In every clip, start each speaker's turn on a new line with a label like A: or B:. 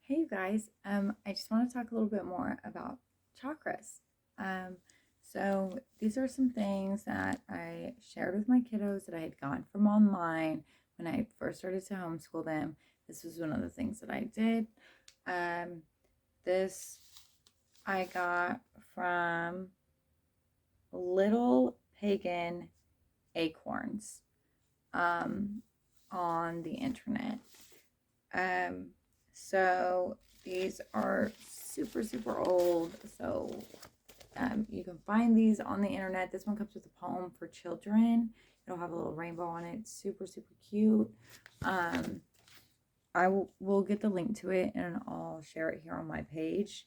A: Hey you guys, I just want to talk a little bit more about chakras. Um, so these are some things that I shared with my kiddos that I had gotten from online when I first started to homeschool them. This was one of the things that I did. Um, this I got from Little Pagan Acorns um, on the internet. Um, so these are super, super old. So you can find these on the internet. This one comes with a poem for children. It'll have a little rainbow on it. It's super, super cute. Um, will get the link to it and I'll share it here on my page.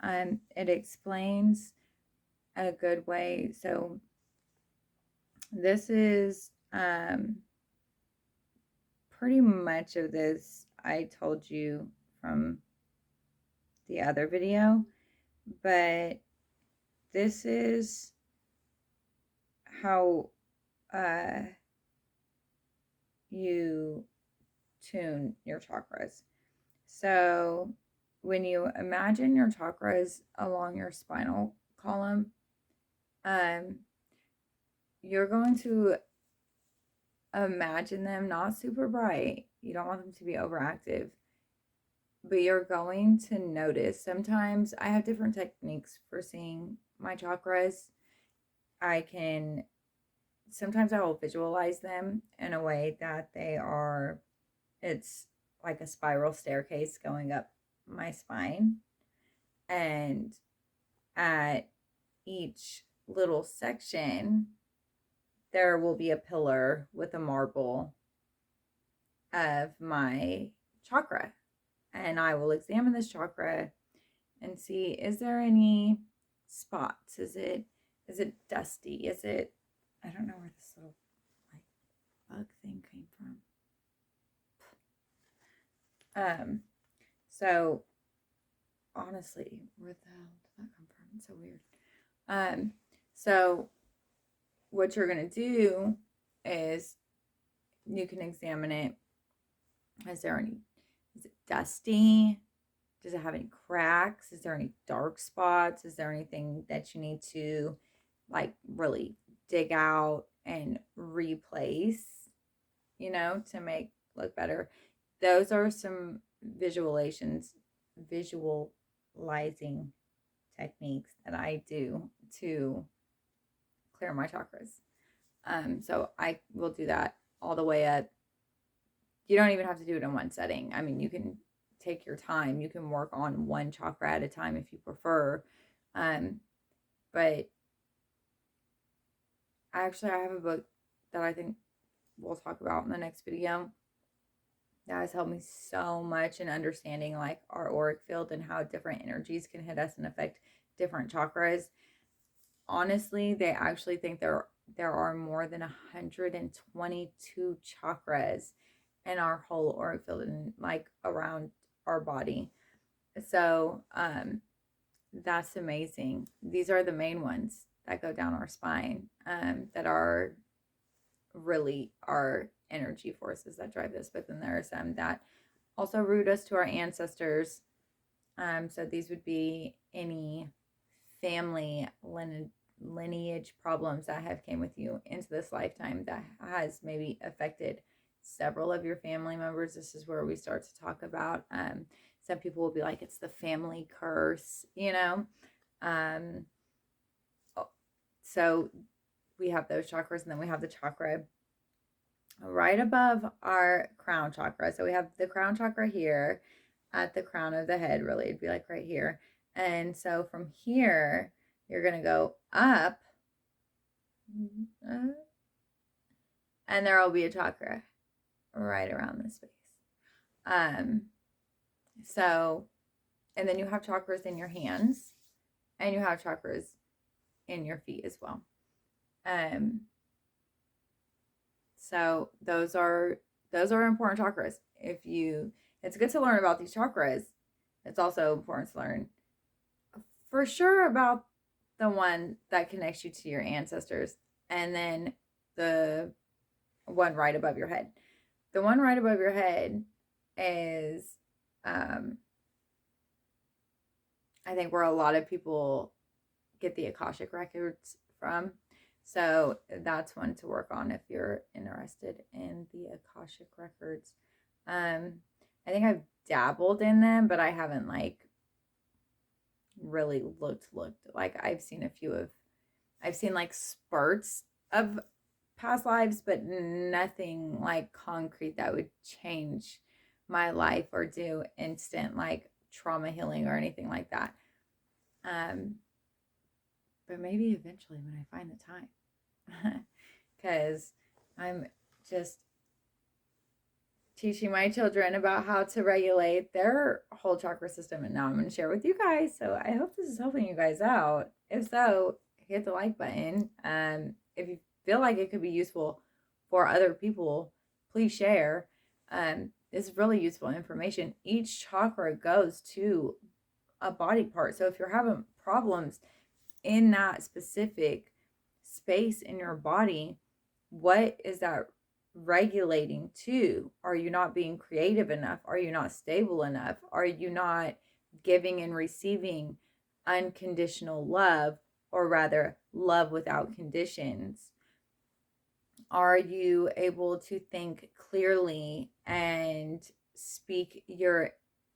A: It explains a good way. So this is pretty much of this I told you from the other video, but this is how you tune your chakras. So when you imagine your chakras along your spinal column, um, you're going to imagine them not super bright. You don't want them to be overactive, but you're going to notice sometimes I have different techniques for seeing my chakras. Sometimes I will visualize them in a way that it's like a spiral staircase going up my spine. And at each little section, there will be a pillar with a marble of my chakra. And I will examine this chakra and see, is there any spots? Is it dusty? I don't know where this little like bug thing came from. So honestly, where the hell did that come from? It's so weird. So what you're gonna do is you can examine it. Is it dusty? Does it have any cracks? Is there any dark spots? Is there anything that you need to like really dig out and replace, to make look better? Those are some visualizing techniques that I do to clear my chakras. So I will do that all the way up. You don't even have to do it in one setting. I mean, you can take your time. You can work on one chakra at a time if you prefer. But I have a book that I think we'll talk about in the next video that has helped me so much in understanding like our auric field and how different energies can hit us and affect different chakras. Honestly, they actually think there are more than 122 chakras in our whole auric field and like around our body. So that's amazing. These are the main ones that go down our spine, that are really our energy forces that drive this. But then there are some that also root us to our ancestors. So these would be any family lineage problems that have came with you into this lifetime that has maybe affected several of your family members. This is where we start to talk about, some people will be like, it's the family curse, um so we have those chakras, and then we have the chakra right above our crown chakra. So we have the crown chakra here at the crown of the head, really it'd be like right here. And so from here you're going to go up, and there will be a chakra right around this space. So, and then you have chakras in your hands, and you have chakras in your feet as well. So those are important chakras. It's good to learn about these chakras. It's also important to learn for sure about the one that connects you to your ancestors, and then the one right above your head. The one right above your head is I think where a lot of people get the Akashic records from. So that's one to work on if you're interested in the Akashic records. I think I've dabbled in them, but I haven't like really looked. Like I've seen I've seen like spurts of past lives, but nothing like concrete that would change my life or do instant like trauma healing or anything like that. But maybe eventually when I find the time, because I'm just teaching my children about how to regulate their whole chakra system, and now I'm going to share with you guys. So I hope this is helping you guys out. If so, hit the like button. If you feel like it could be useful for other people, please share. It's really useful information. Each chakra goes to a body part. So if you're having problems in that specific space in your body, what is that regulating to? Are you not being creative enough? Are you not stable enough? Are you not giving and receiving unconditional love, or rather love without conditions? Are you able to think clearly and speak your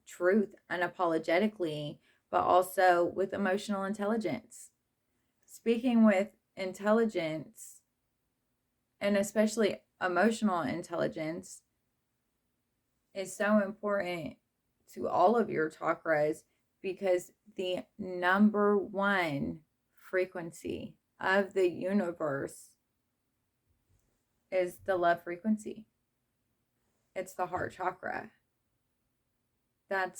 A: truth unapologetically, but also with emotional intelligence? Speaking with intelligence, and especially emotional intelligence, is so important to all of your chakras, because the number one frequency of the universe is the love frequency. It's the heart chakra. That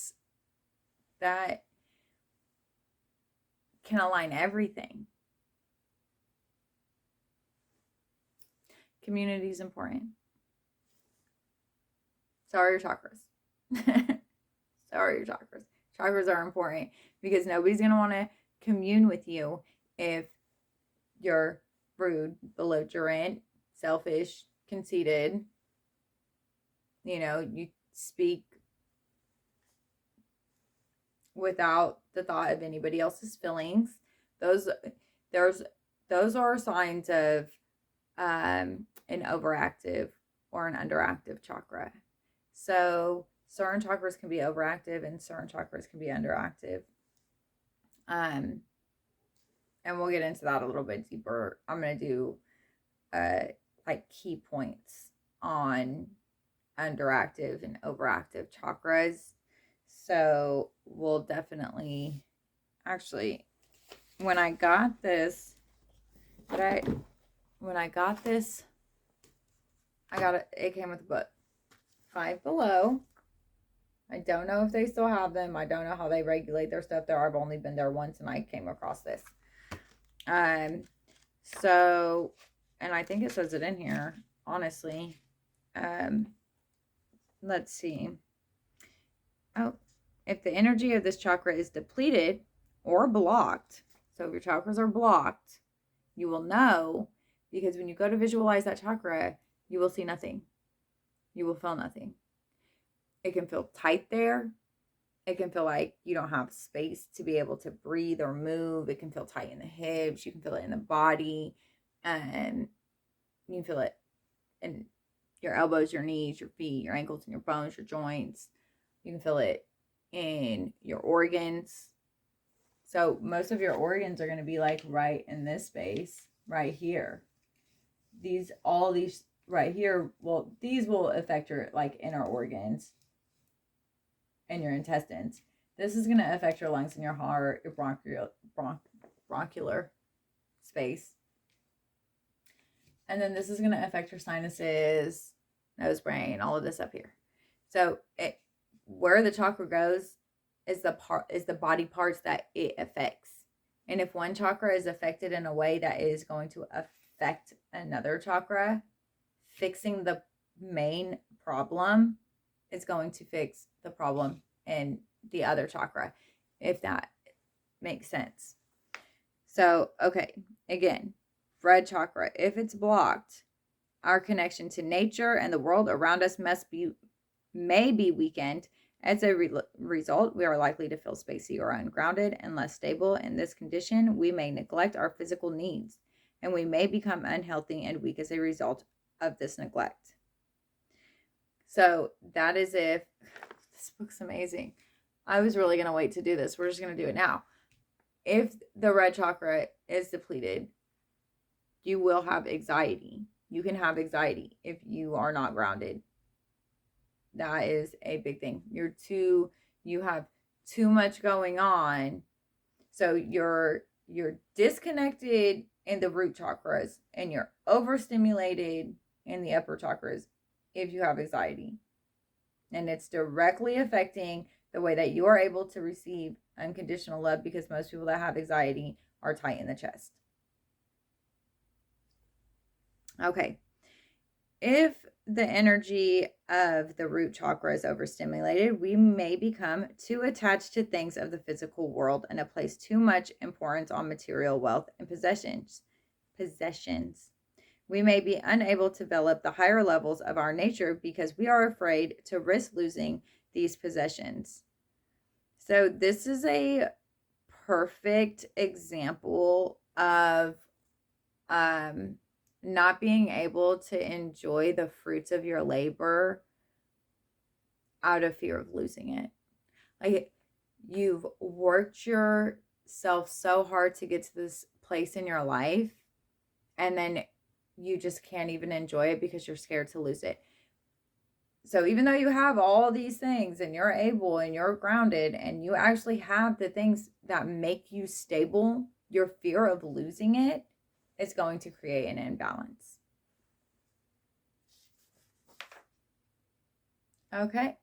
A: can align everything. Community is important. So are your chakras. So are your chakras. Chakras are important because nobody's going to want to commune with you if you're rude, belligerent, selfish, conceited. You speak without the thought of anybody else's feelings. Those are signs of an overactive or an underactive chakra. So certain chakras can be overactive and certain chakras can be underactive. And we'll get into that a little bit deeper. I'm going to do like key points on underactive and overactive chakras. So we'll definitely, actually, when I got this, it came with a book, Five Below. I don't know if they still have them. I don't know how they regulate their stuff there. I've only been there once and I came across this. So, and I think it says it in here, honestly. Let's see. Oh, if the energy of this chakra is depleted or blocked, so if your chakras are blocked, you will know, because when you go to visualize that chakra, you will see nothing. You will feel nothing. It can feel tight there. It can feel like you don't have space to be able to breathe or move. It can feel tight in the hips. You can feel it in the body. And you can feel it in your elbows, your knees, your feet, your ankles, and your bones, your joints. You can feel it in your organs. So most of your organs are going to be like right in this space, right here. All these right here, well, these will affect your like inner organs and your intestines. This is going to affect your lungs and your heart, your bronchial space. And then this is going to affect your sinuses, nose, brain, all of this up here. So where the chakra goes is the body parts that it affects. And if one chakra is affected in a way that is going to affect another chakra, fixing the main problem is going to fix the problem in the other chakra, if that makes sense. So, okay, again, red chakra, if it's blocked, our connection to nature and the world around us may be weakened, As a result, we are likely to feel spacey or ungrounded and less stable. In this condition, we may neglect our physical needs, and we may become unhealthy and weak as a result of this neglect. So that is if this book's amazing. I was really going to wait to do this. We're just going to do it now. If the red chakra is depleted, you will have anxiety. You can have anxiety if you are not grounded. That is a big thing. You have too much going on. So you're disconnected in the root chakras and you're overstimulated in the upper chakras if you have anxiety. And it's directly affecting the way that you are able to receive unconditional love, because most people that have anxiety are tight in the chest. Okay. If the energy of the root chakra is overstimulated, we may become too attached to things of the physical world and place too much importance on material wealth and possessions. We may be unable to develop the higher levels of our nature because we are afraid to risk losing these possessions. So this is a perfect example of not being able to enjoy the fruits of your labor out of fear of losing it. Like, you've worked yourself so hard to get to this place in your life, and then you just can't even enjoy it because you're scared to lose it. So even though you have all these things and you're able and you're grounded and you actually have the things that make you stable, your fear of losing it is going to create an imbalance. Okay.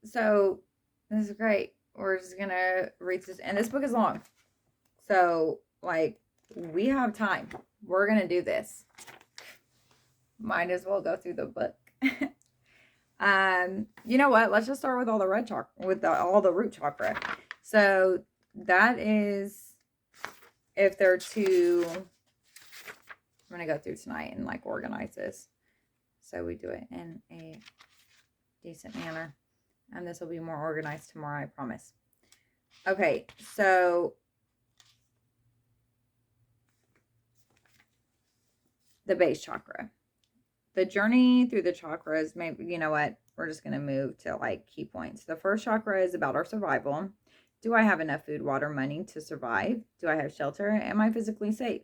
A: So this is great. We're just going to read this. And this book is long. So, like, we have time. We're going to do this. Might as well go through the book. You know what? Let's just start with all the red chakra, with all the root chakra. So that is, if they're two, I'm going to go through tonight and like organize this so we do it in a decent manner. And this will be more organized tomorrow, I promise. Okay, so the base chakra. The journey through the chakras, maybe, you know what? We're just going to move to like key points. The first chakra is about our survival. Do I have enough food, water, money to survive? Do I have shelter? Am I physically safe?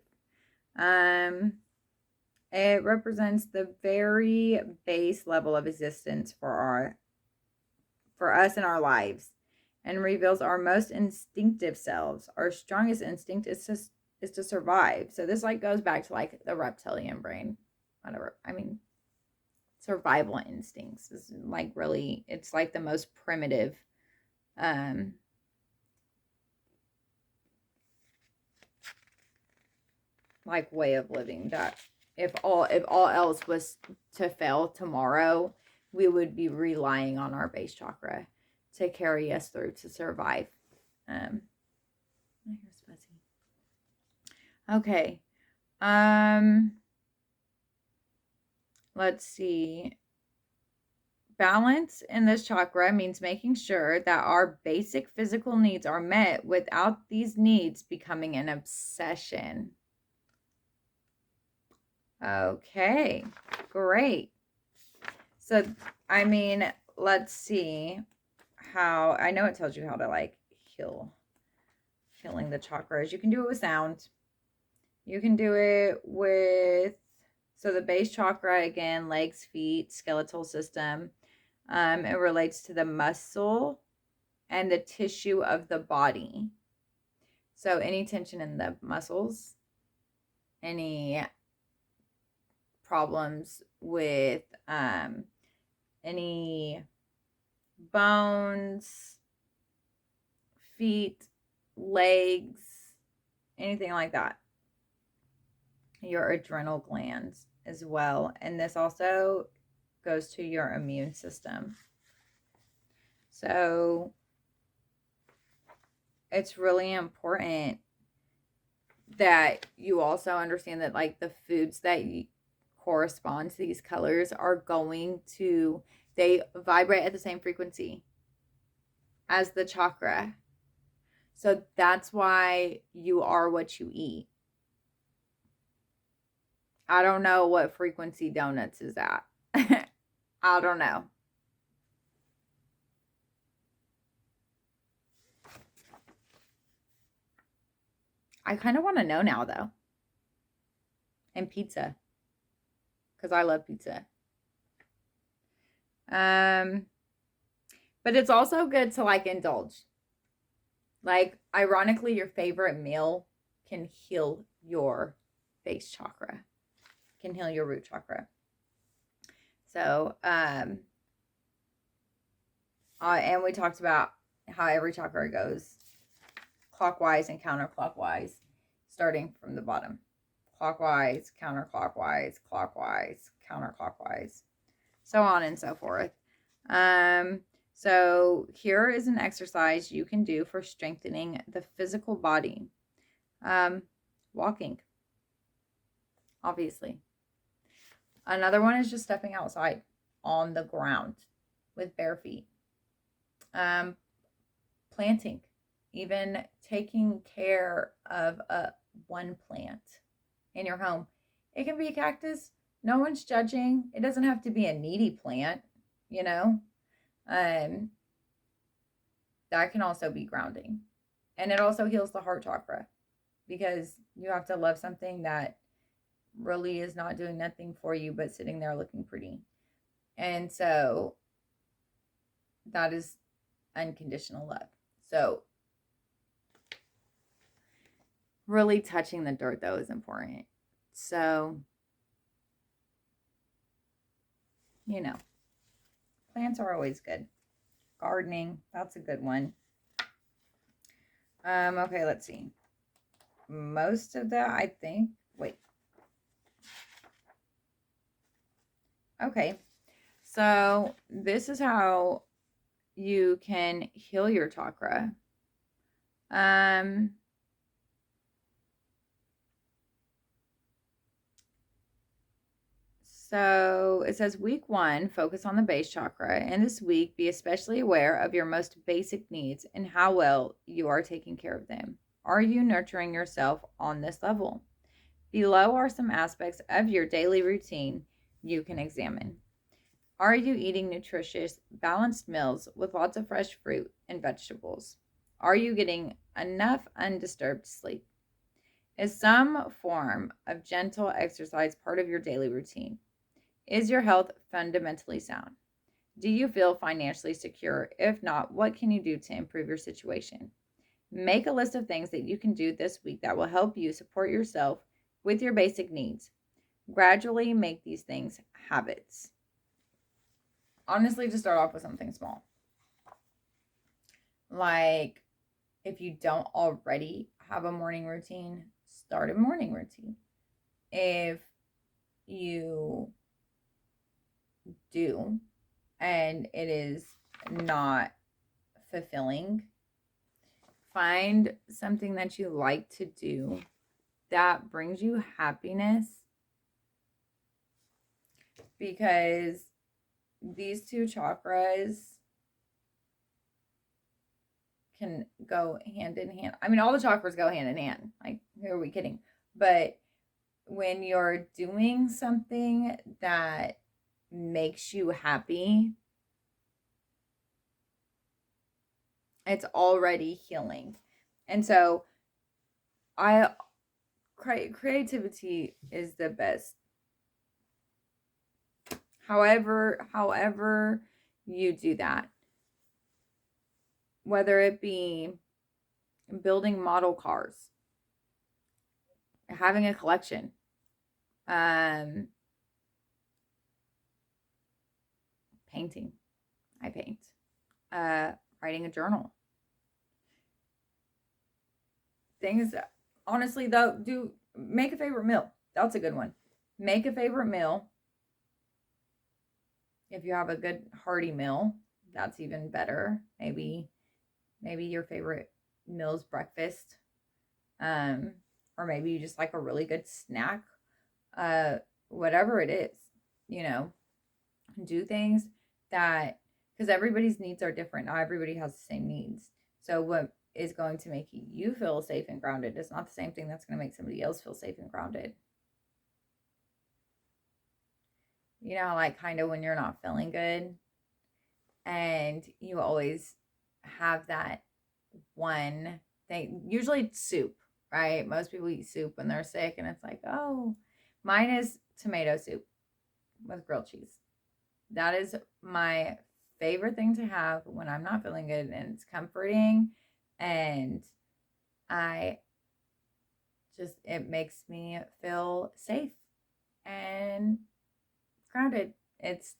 A: It represents the very base level of existence for us in our lives, and reveals our most instinctive selves. Our strongest instinct is to survive. So this like goes back to like the reptilian brain. Whatever. I mean, survival instincts is like really, it's like the most primitive like way of living, that if all else was to fail tomorrow, we would be relying on our base chakra to carry us through to survive. Here's fuzzy. Okay. Let's see. Balance in this chakra means making sure that our basic physical needs are met without these needs becoming an obsession. Okay, great. So, I mean, let's see how, I know it tells you how to like healing the chakras. You can do it with sound. You can do it with, so the base chakra, again, legs, feet, skeletal system. It relates to the muscle and the tissue of the body. So any tension in the muscles, any problems with any bones, feet, legs, anything like that. Your adrenal glands as well. And this also goes to your immune system. So it's really important that you also understand that like the foods that correspond to these colors are going to, They vibrate at the same frequency as the chakra. So that's why you are what you eat. I don't know what frequency donuts is at. I don't know. I kind of want to know now, though. And pizza. Because I love pizza. But it's also good to like indulge. Like, ironically, your favorite meal can heal your base chakra, can heal your root chakra. So, and we talked about how every chakra goes clockwise and counterclockwise, starting from the bottom. Clockwise, counterclockwise, clockwise, counterclockwise, so on and so forth. So here is an exercise you can do for strengthening the physical body. Walking, obviously. Another one is just stepping outside on the ground with bare feet. Planting, even taking care of one plant in your home. It can be a cactus. No one's judging. It doesn't have to be a needy plant, you know. That can also be grounding. And it also heals the heart chakra, because you have to love something that really is not doing nothing for you but sitting there looking pretty. And so that is unconditional love. So really touching the dirt, though, is important. So, you know, plants are always good. Gardening, that's a good one. Okay, let's see. Most of that, I think, wait. Okay, so this is how you can heal your chakra. So it says week 1, focus on the base chakra. And this week, be especially aware of your most basic needs and how well you are taking care of them. Are you nurturing yourself on this level? Below are some aspects of your daily routine you can examine. Are you eating nutritious, balanced meals with lots of fresh fruit and vegetables? Are you getting enough undisturbed sleep? Is some form of gentle exercise part of your daily routine? Is your health fundamentally sound? Do you feel financially secure? If not, what can you do to improve your situation? Make a list of things that you can do this week that will help you support yourself with your basic needs. Gradually make these things habits. Honestly, just start off with something small. Like, if you don't already have a morning routine, start a morning routine. If you do and it is not fulfilling, find something that you like to do that brings you happiness, because these two chakras can go hand in hand. I mean, all the chakras go hand in hand. Like, who are we kidding? But when you're doing something that makes you happy, it's already healing. And so creativity is the best. However you do that, whether it be building model cars, having a collection, painting, I paint, writing a journal, things. Honestly, though, do make a favorite meal. That's a good one. Make a favorite meal. If you have a good hearty meal, that's even better. Maybe your favorite meal is breakfast, or maybe you just like a really good snack. Whatever it is, do things that, because everybody's needs are different. Not everybody has the same needs. So what is going to make you feel safe and grounded is not the same thing that's going to make somebody else feel safe and grounded. You know, like kind of when you're not feeling good and you always have that one thing, usually it's soup, right? Most people eat soup when they're sick, and it's like, oh, mine is tomato soup with grilled cheese. That is my favorite thing to have when I'm not feeling good, and it's comforting, and I just, it makes me feel safe and grounded. It's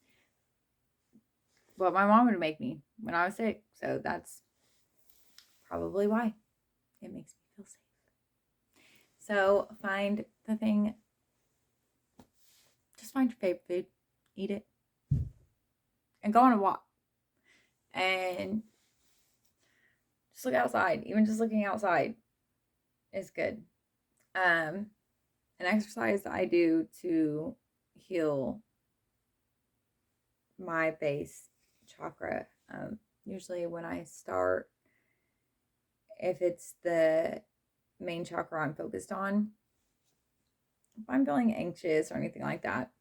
A: what my mom would make me when I was sick. So that's probably why it makes me feel safe. So find the thing, just find your favorite food, eat it, and go on a walk. And just look outside. Even just looking outside is good. An exercise I do to heal my base chakra. Usually when I start, if it's the main chakra I'm focused on, if I'm feeling anxious or anything like that,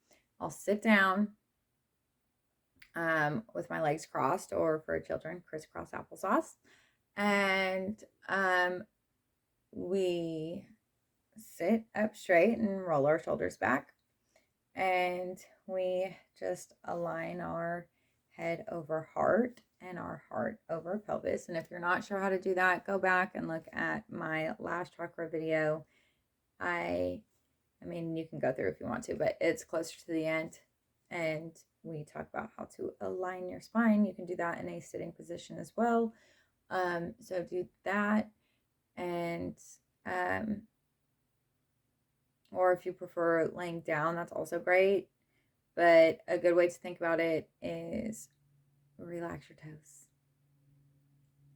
A: I'll sit down with my legs crossed, or for children, crisscross applesauce. And we sit up straight and roll our shoulders back. And we just align our head over heart and our heart over pelvis. And if you're not sure how to do that, go back and look at my last chakra video. I mean, you can go through if you want to, but it's closer to the end. And we talk about how to align your spine. You can do that in a sitting position as well. So do that. And, or if you prefer laying down, that's also great. But a good way to think about it is relax your toes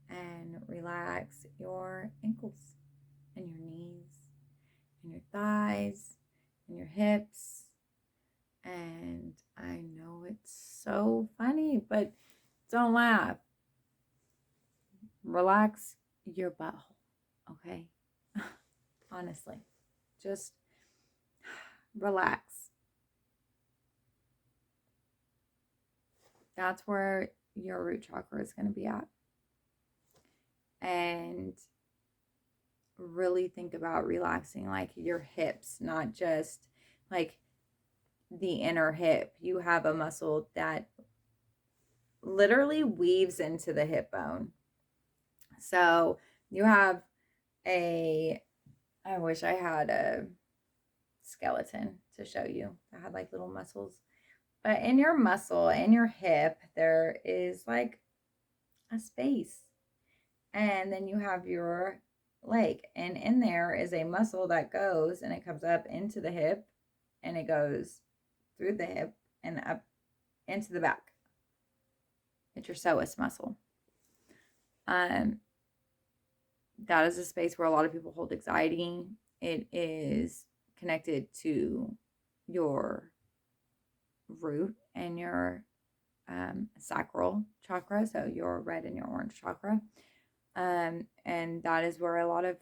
A: and relax your ankles and your knees and your thighs and your hips. And I know it's so funny, but don't laugh. Relax your butthole, okay? Honestly, just relax. That's where your root chakra is going to be at. And really think about relaxing like your hips, not just like the inner hip. You have a muscle that literally weaves into the hip bone. So you have I wish I had a skeleton to show you. I had like little muscles. But in your muscle, in your hip, there is like a space. And then you have your leg. And in there is a muscle that goes and it comes up into the hip and it goes through the hip and up into the back. It's your psoas muscle. That is a space where a lot of people hold anxiety. It is connected to your root and your sacral chakra, so your red and your orange chakra. And that is where a lot of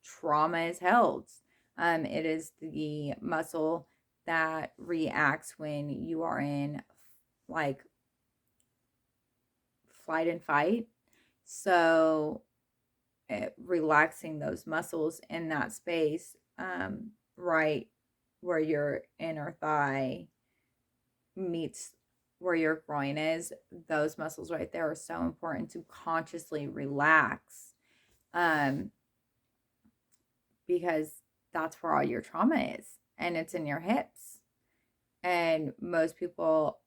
A: trauma is held. It is the muscle that reacts when you are in like flight and fight. So relaxing those muscles in that space, right where your inner thigh meets where your groin is, those muscles right there are so important to consciously relax, because that's where all your trauma is, and it's in your hips. And most people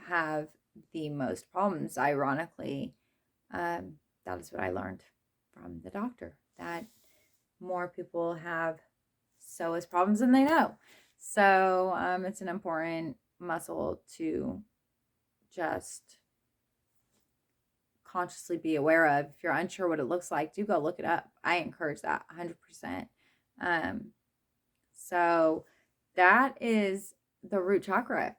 A: have the most problems, ironically. That is what I learned from the doctor, that more people have psoas problems than they know. So it's an important muscle to just consciously be aware of. If you're unsure what it looks like, do go look it up. I encourage that 100%. So that is the root chakra.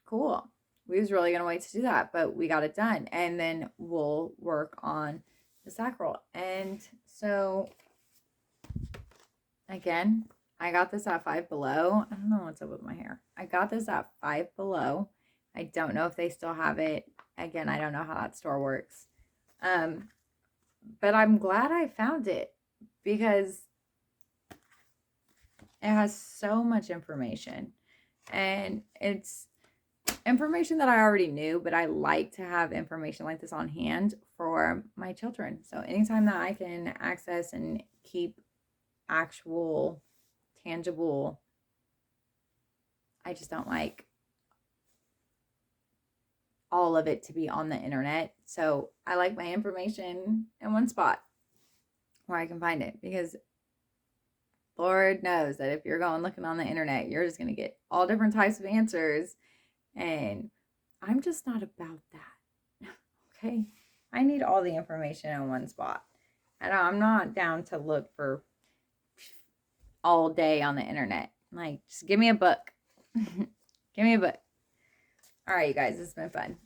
A: Cool. we was really going to wait to do that, but we got it done. And then we'll work on the sacral. And so, again, I got this at Five Below. I don't know what's up with my hair. I got this at Five Below. I don't know if they still have it. Again, I don't know how that store works. But I'm glad I found it because it has so much information. And it's information that I already knew, but I like to have information like this on hand for my children. So anytime that I can access and keep actual, tangible, I just don't like all of it to be on the internet. So I like my information in one spot where I can find it, because Lord knows that if you're going looking on the internet, you're just going to get all different types of answers. And I'm just not about that. Okay. I need all the information in one spot. And I'm not down to look for all day on the internet. Like, just give me a book. Give me a book. All right, you guys, it's been fun.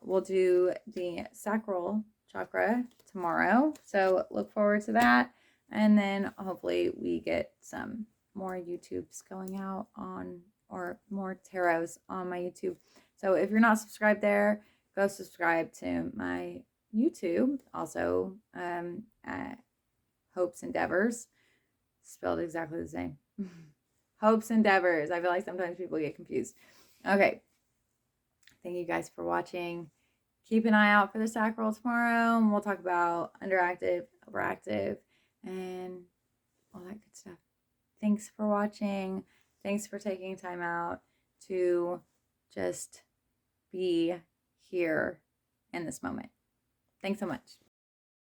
A: We'll do the sacral chakra tomorrow. So look forward to that. And then hopefully we get some more YouTubes going out on, or more tarots on my YouTube. So if you're not subscribed there, go subscribe to my YouTube. Also, at Hopes Endeavors, spelled exactly the same. Hopes Endeavors. I feel like sometimes people get confused. Okay. Thank you guys for watching. Keep an eye out for the sacral tomorrow, and we'll talk about underactive, overactive, and all that good stuff. Thanks for watching. Thanks for taking time out to just be here in this moment. Thanks so much.